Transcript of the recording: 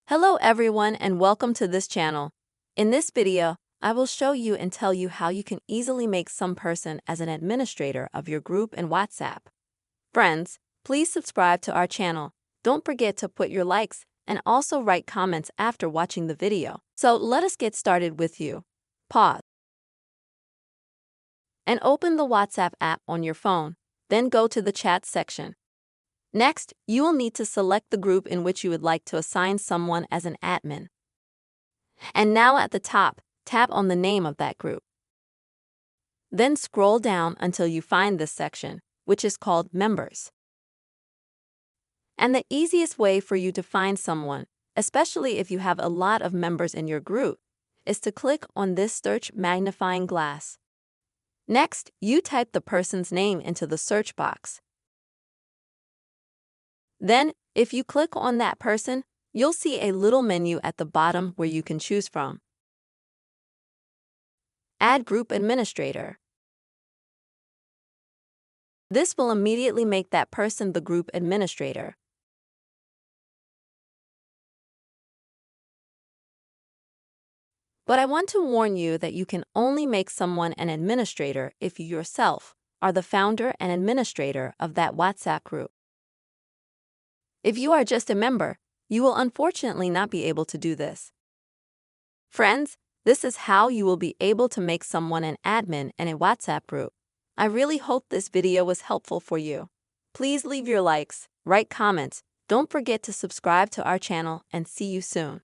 Hello everyone and welcome to this channel. In this video, I will show you and tell you how you can easily make some person as an administrator of your group in WhatsApp. Friends, please subscribe to our channel. Don't forget to put your likes and also write comments after watching the video. So let us get started with you. Pause and open the WhatsApp app on your phone. Then go to the chat section. Next, you will need to select the group in which you would like to assign someone as an admin. And now at the top, tap on the name of that group. Then scroll down until you find this section, which is called Members. And the easiest way for you to find someone, especially if you have a lot of members in your group, is to click on this search magnifying glass. Next, you type the person's name into the search box. Then, if you click on that person, you'll see a little menu at the bottom where you can choose from. Add Group Administrator. This will immediately make that person the group administrator. But I want to warn you that you can only make someone an administrator if you yourself are the founder and administrator of that WhatsApp group. If you are just a member, you will unfortunately not be able to do this. Friends, this is how you will be able to make someone an admin in a WhatsApp group. I really hope this video was helpful for you. Please leave your likes, write comments, don't forget to subscribe to our channel, and see you soon.